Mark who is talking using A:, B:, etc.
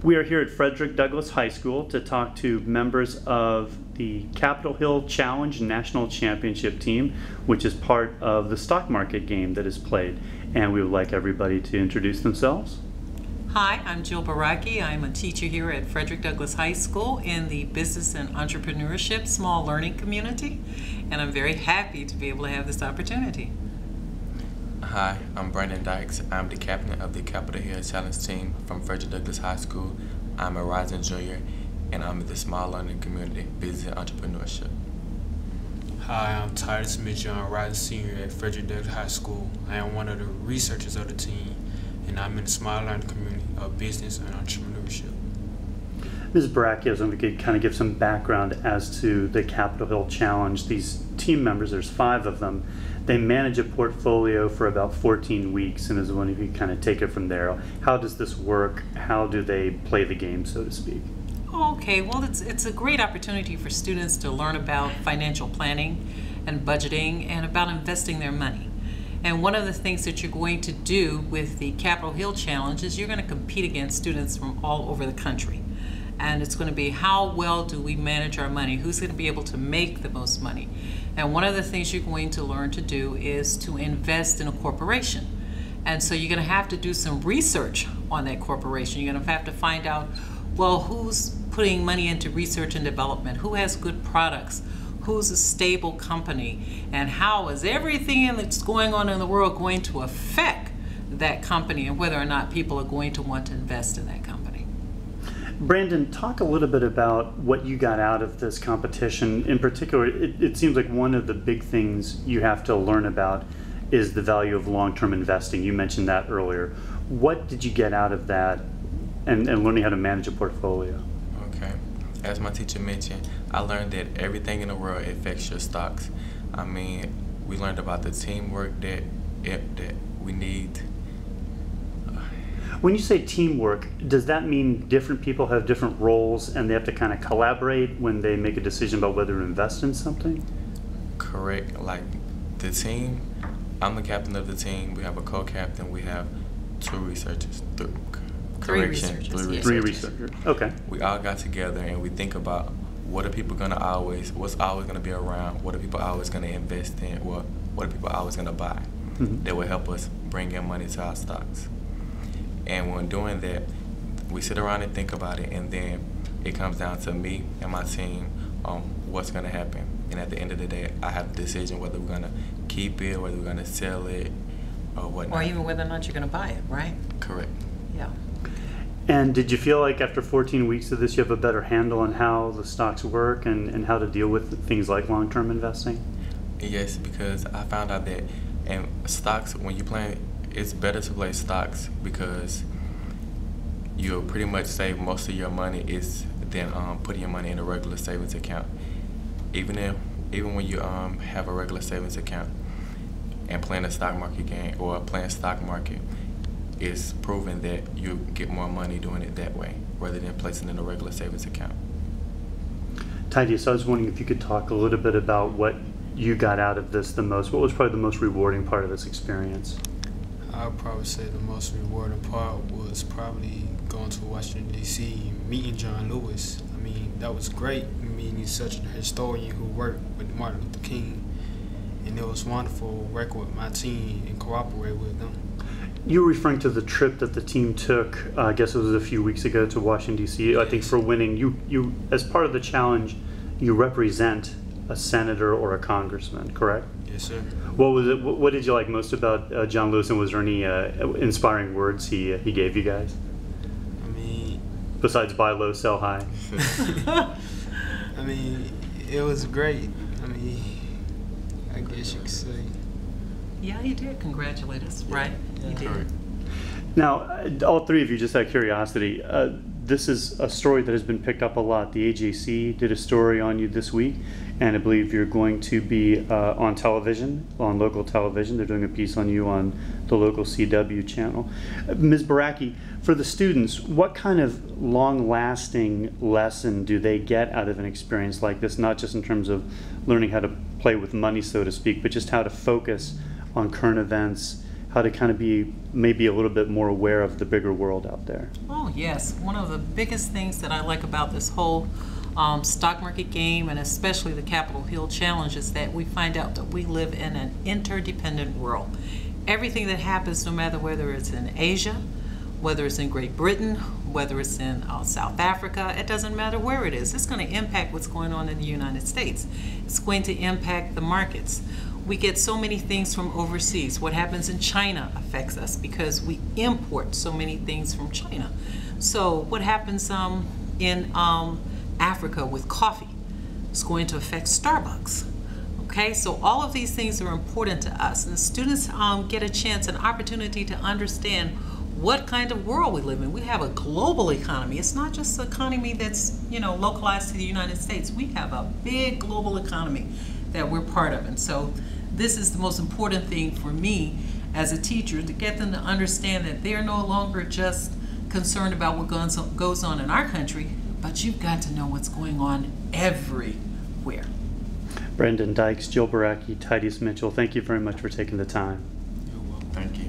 A: We are here at Frederick Douglass High School to talk to members of the Capitol Hill Challenge National Championship team, which is part of the stock market game that is played. And we would like everybody to introduce themselves.
B: Hi, I'm Jill Beracki. I'm a teacher here at Frederick Douglass High School in the Business and Entrepreneurship Small Learning Community, and I'm very happy to be able to have this opportunity.
C: Hi, I'm Brandon Dykes. I'm the captain of the Capitol Hill Challenge team from Frederick Douglass High School. I'm a rising junior, and I'm in the Small Learning Community, Business and Entrepreneurship.
D: Hi, I'm Tydious Mitchell. I'm a rising senior at Frederick Douglass High School. I am one of the researchers of the team, and I'm in the Small Learning Community of Business and Entrepreneurship.
A: Ms. Beracki, I was wondering if we could kind of give some background as to the Capitol Hill Challenge. These team members, there's 5 of them. They manage a portfolio for about 14 weeks, and I was wondering if you could kind of take it from there. How does this work? How do they play the game, so to speak?
B: Okay, well, it's a great opportunity for students to learn about financial planning and budgeting and about investing their money. And one of the things that you're going to do with the Capitol Hill Challenge is you're going to compete against students from all over the country. And it's going to be, how well do we manage our money? Who's going to be able to make the most money? And one of the things you're going to learn to do is to invest in a corporation. And so you're going to have to do some research on that corporation. You're going to have to find out, well, who's putting money into research and development? Who has good products? Who's a stable company? And how is everything that's going on in the world going to affect that company, and whether or not people are going to want to invest in that company?
A: Brandon, talk a little bit about what you got out of this competition. In particular, it seems like one of the big things you have to learn about is the value of long-term investing. You mentioned that earlier. What did you get out of that and learning how to manage a portfolio?
C: Okay. As my teacher mentioned, I learned that everything in the world affects your stocks. I mean, we learned about the teamwork that we need.
A: When you say teamwork, does that mean different people have different roles and they have to kind of collaborate when they make a decision about whether to invest in something?
C: Correct. Like the team, I'm the captain of the team. We have a co-captain. We have 2 researchers.
B: Three researchers.
A: 3 researchers. Okay.
C: We all got together and we think about what are people gonna what's always gonna be around, what are people always gonna invest in, what are people always gonna buy that will help us bring in money to our stocks. And when doing that, we sit around and think about it, and then it comes down to me and my team on what's gonna happen. And at the end of the day, I have a decision whether we're gonna keep it, whether we're gonna sell it, or whatnot.
B: Or even whether or not you're going to buy it, right?
C: Correct.
B: Yeah.
A: And did you feel like after 14 weeks of this you have a better handle on how the stocks work and how to deal with things like long-term investing?
C: Yes, because I found out that in stocks, when you play, it's better to play stocks because you'll pretty much save most of your money than putting your money in a regular savings account. Even when you have a regular savings account and playing a stock market game or playing stock market, it's proven that you get more money doing it that way rather than placing it in a regular savings account.
A: Tydious, I was wondering if you could talk a little bit about what you got out of this the most. What was probably the most rewarding part of this experience?
D: I would probably say the most rewarding part was probably going to Washington, D.C., meeting John Lewis. I mean, that was great. I mean, he's such a historian who worked with Martin Luther King, and it was wonderful working with my team and cooperate with them.
A: You were referring to the trip that the team took, I guess it was a few weeks ago, to Washington, D.C.
D: Yes.
A: I think for winning, you as part of the challenge, you represent a senator or a congressman, correct?
D: Yes, sir.
A: What was it? What did you like most about John Lewis, and was there any inspiring words he gave you guys?
D: I mean,
A: Besides buy low, sell high.
D: I mean, it was great. I mean, I guess you could say.
B: Yeah, he did congratulate us, right? He did.
C: Correct.
A: Now, all 3 of you, just out of curiosity, this is a story that has been picked up a lot. The AJC did a story on you this week, and I believe you're going to be on television, on local television. They're doing a piece on you on the local CW channel. Ms. Beracki, for the students, what kind of long-lasting lesson do they get out of an experience like this, not just in terms of learning how to play with money, so to speak, but just how to focus on current events, how to kind of be maybe a little bit more aware of the bigger world out there.
B: Oh yes, one of the biggest things that I like about this whole stock market game, and especially the Capitol Hill Challenge, is that we find out that we live in an interdependent world. Everything that happens, no matter whether it's in Asia, whether it's in Great Britain, whether it's in South Africa, it doesn't matter where it is. It's going to impact what's going on in the United States. It's going to impact the markets. We get so many things from overseas. What happens in China affects us because we import so many things from China. So what happens in Africa with coffee is going to affect Starbucks. Okay, so all of these things are important to us, and students get a chance, an opportunity to understand what kind of world we live in. We have a global economy. It's not just an economy that's, localized to the United States. We have a big global economy that we're part of. And so this is the most important thing for me as a teacher, to get them to understand that they're no longer just concerned about what goes on in our country, but you've got to know what's going on everywhere.
A: Brandon Dykes, Jill Beracki, Tydious Mitchell, thank you very much for taking the time.
C: You're welcome. Thank you.